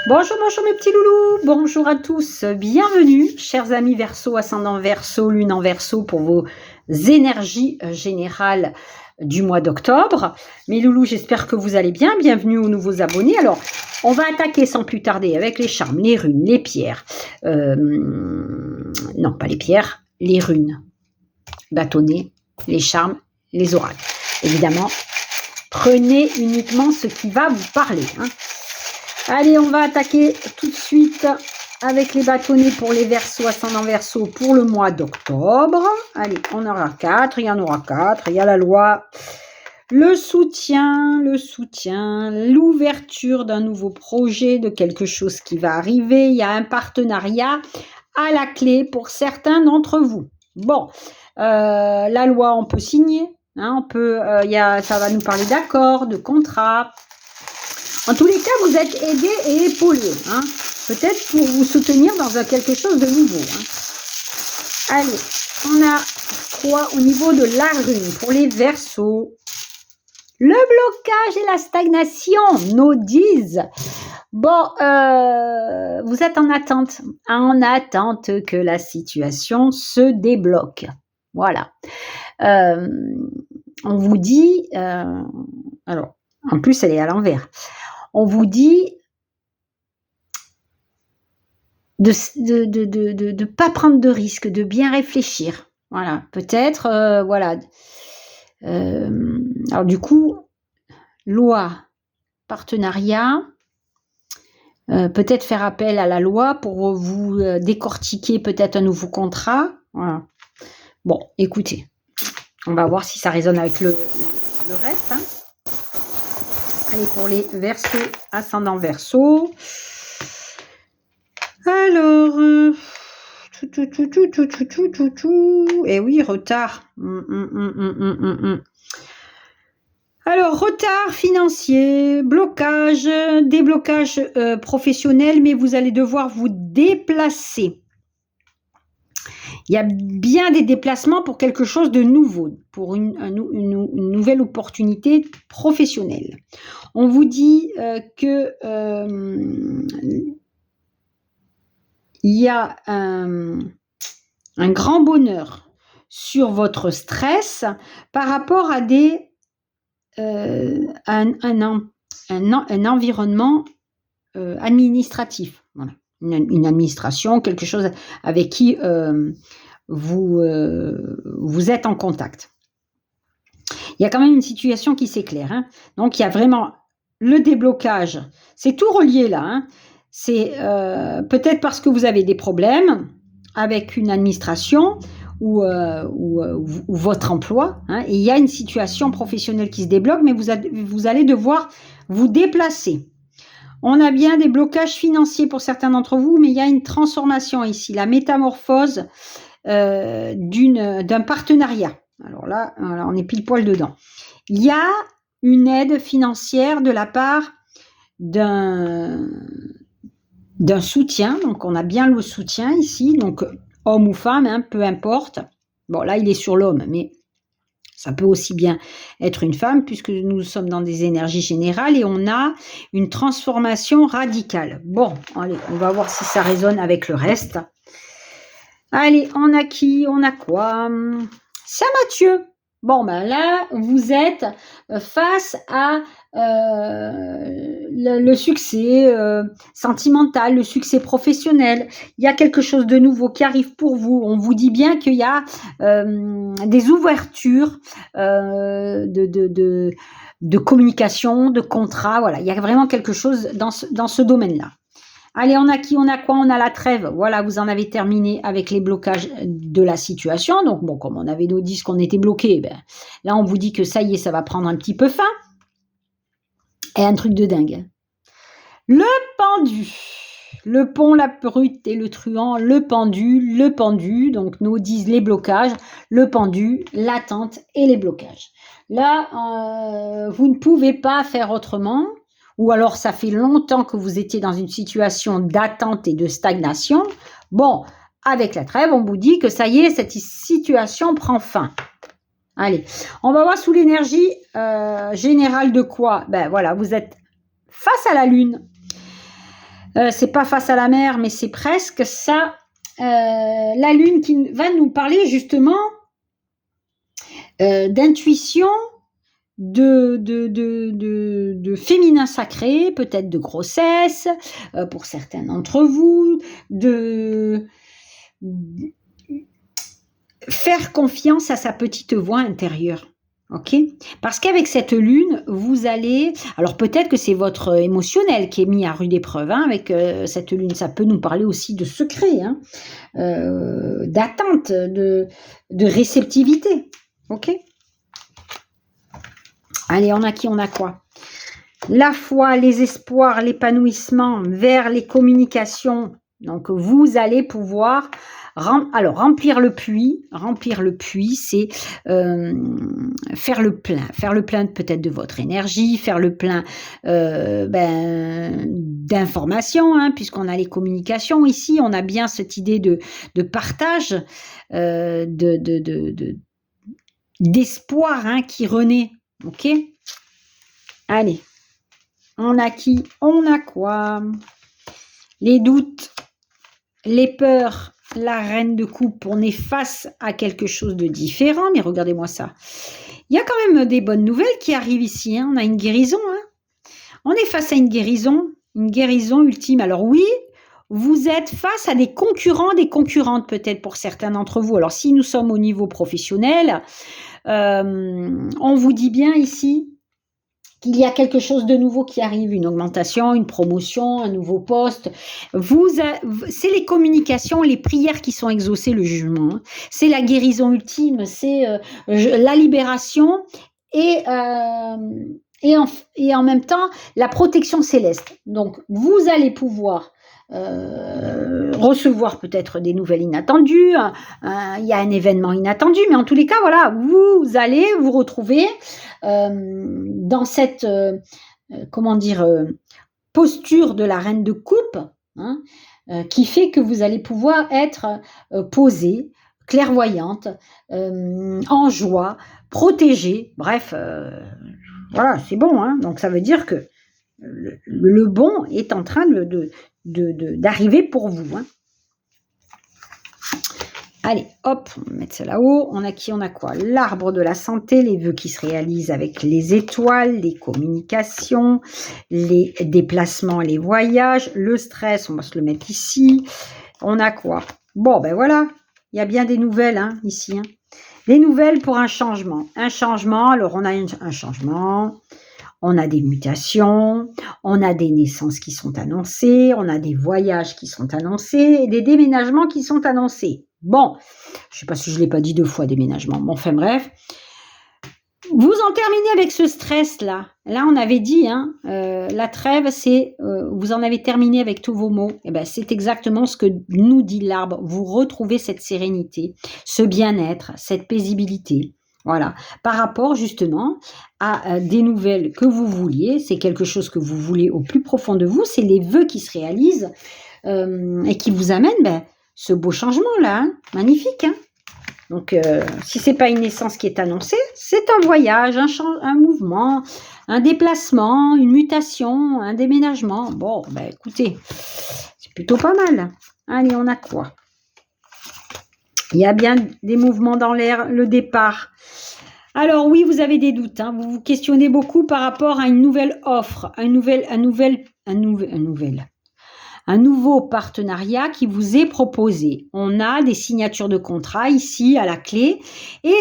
Bonjour, bonjour mes petits loulous, bonjour à tous, bienvenue chers amis Verseau, ascendant Verseau, lune en Verseau pour vos énergies générales du mois d'octobre. Mes loulous, j'espère que vous allez bien, bienvenue aux nouveaux abonnés. Alors, on va attaquer sans plus tarder avec les charmes, les runes, les pierres, non pas les pierres, les runes, bâtonnets, les charmes, les oracles. Évidemment, prenez uniquement ce qui va vous parler, hein. Allez, on va attaquer tout de suite avec les bâtonnets pour les Verseaux, ascendant Verseau pour le mois d'octobre. Allez, on aura 4, il y en aura 4, il y a la loi, le soutien, l'ouverture d'un nouveau projet, de quelque chose qui va arriver, il y a un partenariat à la clé pour certains d'entre vous. Bon, la loi, on peut signer, hein, on peut, ça va nous parler d'accords, de contrats. En tous les cas, vous êtes aidés et épaulés, hein, peut-être pour vous soutenir dans quelque chose de nouveau, hein. Allez, on a quoi au niveau de la rune pour les Verseaux? Le blocage et la stagnation, nos 10. Bon, vous êtes en attente que la situation se débloque. Voilà. On vous dit, alors, en plus, elle est à l'envers. On vous dit de pas prendre de risques, de bien réfléchir. Voilà, peut-être, voilà. Alors du coup, loi, partenariat, peut-être faire appel à la loi pour vous décortiquer peut-être un nouveau contrat. Voilà. Bon, écoutez, on va voir si ça résonne avec le reste, hein. Allez, pour les Verseaux, ascendant Verseau. Alors, et oui, retard. Alors, retard financier, blocage, déblocage professionnel, mais vous allez devoir vous déplacer. Il y a bien des déplacements pour quelque chose de nouveau, pour une nouvelle opportunité professionnelle. On vous dit que il y a un grand bonheur sur votre stress par rapport à un environnement administratif. Voilà. Une administration, quelque chose avec qui vous êtes en contact. Il y a quand même une situation qui s'éclaire, hein. Donc, il y a vraiment le déblocage. C'est tout relié là, hein. C'est peut-être parce que vous avez des problèmes avec une administration ou votre emploi, hein, et il y a une situation professionnelle qui se débloque, mais vous allez devoir vous déplacer. On a bien des blocages financiers pour certains d'entre vous, mais il y a une transformation ici, la métamorphose d'un partenariat. Alors là, on est pile poil dedans. Il y a une aide financière de la part d'un soutien, donc on a bien le soutien ici, donc homme ou femme, hein, peu importe. Bon, là, il est sur l'homme, mais ça peut aussi bien être une femme, puisque nous sommes dans des énergies générales et on a une transformation radicale. Bon, allez, on va voir si ça résonne avec le reste. Allez, on a qui? On a quoi? Saint-Mathieu. Bon, ben là, vous êtes face à le succès sentimental, le succès professionnel. Il y a quelque chose de nouveau qui arrive pour vous. On vous dit bien qu'il y a des ouvertures de communication, de contrat. Voilà, il y a vraiment quelque chose dans ce domaine-là. Allez, on a qui? On a quoi? On a la trêve. Voilà, vous en avez terminé avec les blocages de la situation. Donc, bon, comme on avait nos 10 qu'on était bloqués, ben, là, on vous dit que ça y est, ça va prendre un petit peu fin. Et un truc de dingue. Le pendu. Le pont, la brute et le truand, le pendu. Donc, nous disent les blocages, le pendu, l'attente et les blocages. Là, vous ne pouvez pas faire autrement. Ou alors ça fait longtemps que vous étiez dans une situation d'attente et de stagnation. Bon, avec la trêve, on vous dit que ça y est, cette situation prend fin. Allez, on va voir sous l'énergie générale de quoi? Ben voilà, vous êtes face à la lune. C'est pas face à la mer, mais c'est presque ça. La lune qui va nous parler justement d'intuition, de féminin sacré, peut-être de grossesse, pour certains d'entre vous, de faire confiance à sa petite voix intérieure. Ok, parce qu'avec cette lune, vous allez... Alors peut-être que c'est votre émotionnel qui est mis à rude épreuve, hein, avec cette lune. Ça peut nous parler aussi de secret, hein, d'attente, de réceptivité. Ok. Allez, on a qui, on a quoi? La foi, les espoirs, l'épanouissement vers les communications. Donc vous allez pouvoir... Alors, remplir le puits, c'est faire le plein peut-être de votre énergie, faire le plein d'informations, hein, puisqu'on a les communications ici, on a bien cette idée de partage, d'espoir, hein, qui renaît, ok? Allez, on a qui? On a quoi? Les doutes, les peurs. La reine de coupe, on est face à quelque chose de différent, mais regardez-moi ça. Il y a quand même des bonnes nouvelles qui arrivent ici, hein. On a une guérison. Hein. On est face à une guérison ultime. Alors oui, vous êtes face à des concurrents, des concurrentes peut-être pour certains d'entre vous. Alors si nous sommes au niveau professionnel, on vous dit bien ici qu'il y a quelque chose de nouveau qui arrive, une augmentation, une promotion, un nouveau poste. C'est les communications, les prières qui sont exaucées, le jugement. Hein. C'est la guérison ultime, c'est la libération et en même temps la protection céleste. Donc vous allez pouvoir recevoir peut-être des nouvelles inattendues, il y a un événement inattendu, mais en tous les cas, voilà, vous allez vous retrouver dans cette posture de la reine de coupe, hein, qui fait que vous allez pouvoir être posée, clairvoyante, en joie, protégée, bref, voilà, c'est bon, hein, donc ça veut dire que le bon est en train d'arriver pour vous. Hein. Allez, hop, on va mettre ça là-haut. On a qui? On a quoi? L'arbre de la santé, les vœux qui se réalisent avec les étoiles, les communications, les déplacements, les voyages, le stress, on va se le mettre ici. On a quoi? Bon, ben voilà, il y a bien des nouvelles, hein, ici. Hein. Des nouvelles pour un changement. Un changement, alors on a un changement... On a des mutations, on a des naissances qui sont annoncées, on a des voyages qui sont annoncés et des déménagements qui sont annoncés. Bon, je ne sais pas si je ne l'ai pas dit 2 fois, déménagement. Bon, enfin bref. Vous en terminez avec ce stress-là. Là, on avait dit, hein, la trêve, c'est, vous en avez terminé avec tous vos mots. Eh ben, c'est exactement ce que nous dit l'arbre. Vous retrouvez cette sérénité, ce bien-être, cette paisibilité. Voilà, par rapport justement à des nouvelles que vous vouliez, c'est quelque chose que vous voulez au plus profond de vous, c'est les vœux qui se réalisent et qui vous amènent ce beau changement-là, hein, magnifique. Hein. Donc, si ce n'est pas une naissance qui est annoncée, c'est un voyage, un mouvement, un déplacement, une mutation, un déménagement. Bon, écoutez, c'est plutôt pas mal. Allez, on a quoi? Il y a bien des mouvements dans l'air, le départ. Alors oui, vous avez des doutes, hein. Vous vous questionnez beaucoup par rapport à une nouvelle offre, un nouveau partenariat qui vous est proposé. On a des signatures de contrat ici à la clé et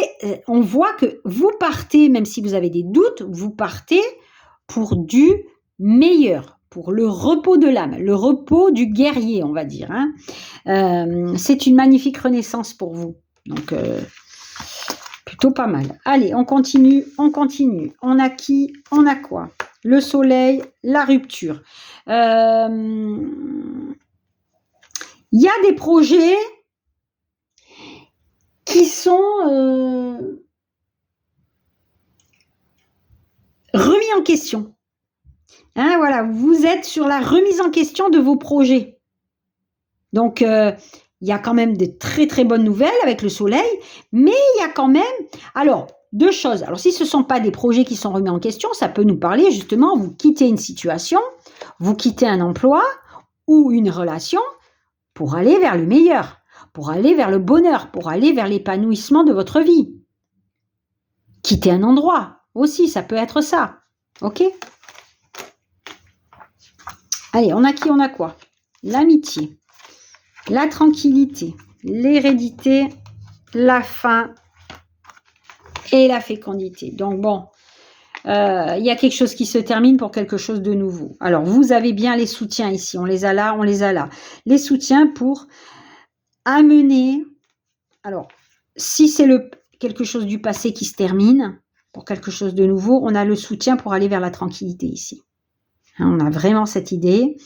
on voit que vous partez, même si vous avez des doutes, vous partez pour du meilleur. Pour le repos de l'âme, le repos du guerrier, on va dire. Hein. C'est une magnifique renaissance pour vous. Donc, plutôt pas mal. Allez, on continue. On a qui? On a quoi? Le soleil, la rupture. Il y a des projets qui sont remis en question. Hein, voilà, vous êtes sur la remise en question de vos projets. Donc, il y a quand même de très très bonnes nouvelles avec le soleil, mais il y a quand même... Alors, 2 choses. Alors, si ce ne sont pas des projets qui sont remis en question, ça peut nous parler justement, vous quittez une situation, vous quittez un emploi, ou une relation pour aller vers le meilleur, pour aller vers le bonheur, pour aller vers l'épanouissement de votre vie. Quitter un endroit aussi, ça peut être ça. Ok? Allez, on a qui, on a quoi? L'amitié, la tranquillité, l'hérédité, la faim et la fécondité. Donc bon, il y a quelque chose qui se termine pour quelque chose de nouveau. Alors, vous avez bien les soutiens ici. On les a là, on les a là. Les soutiens pour amener... Alors, si c'est quelque chose du passé qui se termine, pour quelque chose de nouveau, on a le soutien pour aller vers la tranquillité ici. On a vraiment cette idée.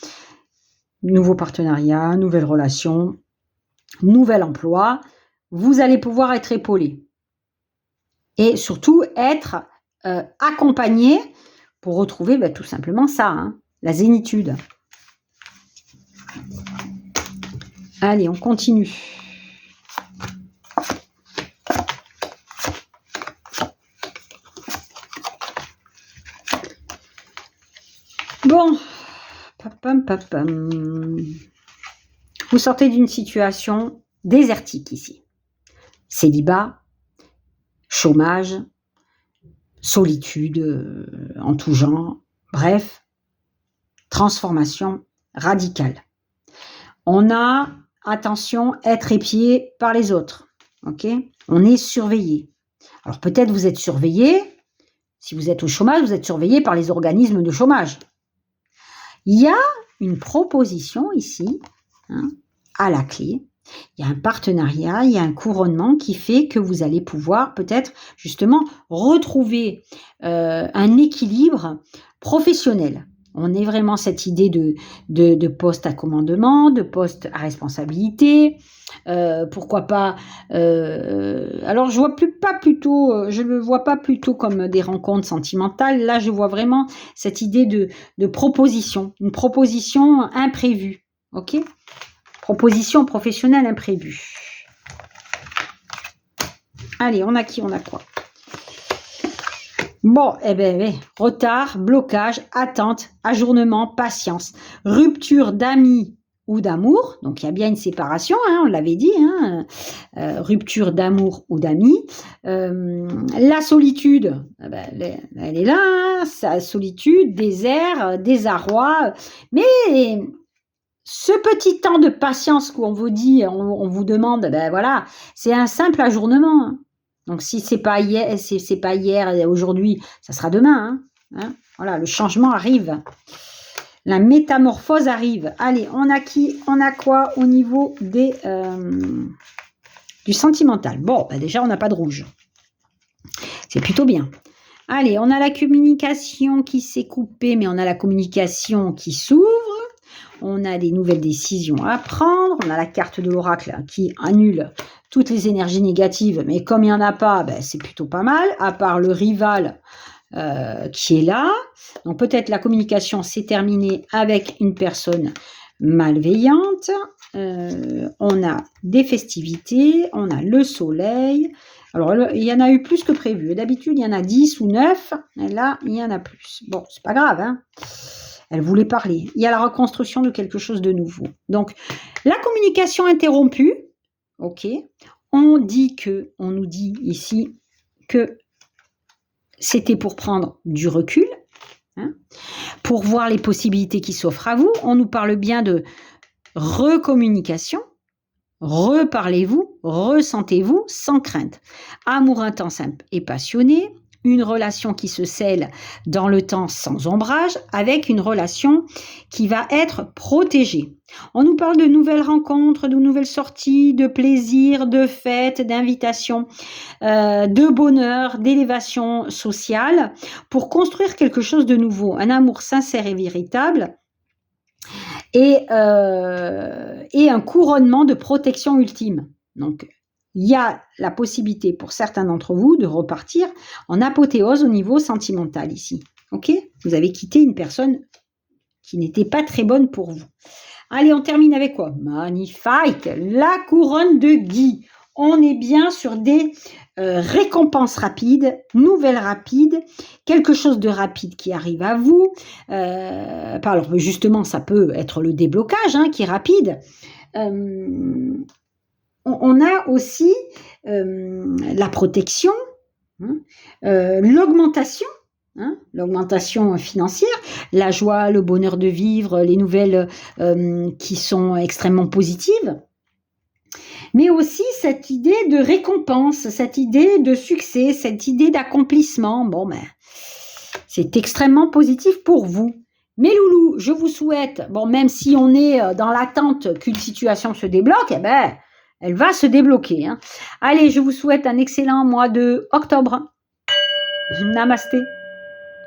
Nouveau partenariat, nouvelle relation, nouvel emploi. Vous allez pouvoir être épaulé. Et surtout, être accompagné pour retrouver tout simplement ça, la zénitude. Allez, on continue. Bon, vous sortez d'une situation désertique ici. Célibat, chômage, solitude en tout genre, bref, transformation radicale. On a, attention, être épié par les autres, ok? On est surveillé. Alors peut-être vous êtes surveillé, si vous êtes au chômage, vous êtes surveillé par les organismes de chômage. Il y a une proposition ici, à la clé. Il y a un partenariat, il y a un couronnement qui fait que vous allez pouvoir peut-être justement retrouver un équilibre professionnel. On est vraiment cette idée de poste à commandement, de poste à responsabilité. Pourquoi pas alors je le vois pas plutôt comme des rencontres sentimentales. Là, je vois vraiment cette idée de proposition, une proposition imprévue. Ok ? Proposition professionnelle imprévue. Allez, on a qui, on a quoi? Bon, retard, blocage, attente, ajournement, patience, rupture d'amis ou d'amour. Donc, il y a bien une séparation, on l'avait dit, rupture d'amour ou d'amis. La solitude, elle est là, sa solitude, désert, désarroi. Mais ce petit temps de patience qu'on vous dit, on vous demande, voilà, c'est un simple ajournement. Donc, si c'est pas hier et aujourd'hui, ça sera demain. Voilà, le changement arrive. La métamorphose arrive. Allez, on a qui? On a quoi au niveau du sentimental? Bon, déjà, on n'a pas de rouge. C'est plutôt bien. Allez, on a la communication qui s'est coupée, mais on a la communication qui s'ouvre. On a des nouvelles décisions à prendre. On a la carte de l'oracle qui annule toutes les énergies négatives. Mais comme il n'y en a pas, c'est plutôt pas mal, à part le rival qui est là. Donc peut-être la communication s'est terminée avec une personne malveillante. On a des festivités. On a le soleil. Alors, il y en a eu plus que prévu. D'habitude, il y en a 10 ou 9. Et là, il y en a plus. Bon, c'est pas grave, Elle voulait parler. Il y a la reconstruction de quelque chose de nouveau. Donc, la communication interrompue. Ok. On nous dit ici que c'était pour prendre du recul, pour voir les possibilités qui s'offrent à vous. On nous parle bien de recommunication. Reparlez-vous, ressentez-vous sans crainte. Amour intense et passionné, une relation qui se scelle dans le temps sans ombrage, avec une relation qui va être protégée. On nous parle de nouvelles rencontres, de nouvelles sorties, de plaisir, de fêtes, d'invitations, de bonheur, d'élévation sociale, pour construire quelque chose de nouveau, un amour sincère et véritable, et un couronnement de protection ultime. Donc, il y a la possibilité pour certains d'entre vous de repartir en apothéose au niveau sentimental ici. Ok ? Vous avez quitté une personne qui n'était pas très bonne pour vous. Allez, on termine avec quoi ? Magnifique ! La couronne de Guy. On est bien sur des récompense rapide, nouvelle rapide, quelque chose de rapide qui arrive à vous. Alors justement, ça peut être le déblocage qui est rapide. On a aussi la protection, l'augmentation. L'augmentation financière, la joie, le bonheur de vivre, les nouvelles qui sont extrêmement positives, mais aussi cette idée de récompense, cette idée de succès, cette idée d'accomplissement. Bon, ben, c'est extrêmement positif pour vous. Mes loulous, je vous souhaite, bon, même si on est dans l'attente qu'une situation se débloque, eh ben, elle va se débloquer. Allez, je vous souhaite un excellent mois de octobre. Namasté.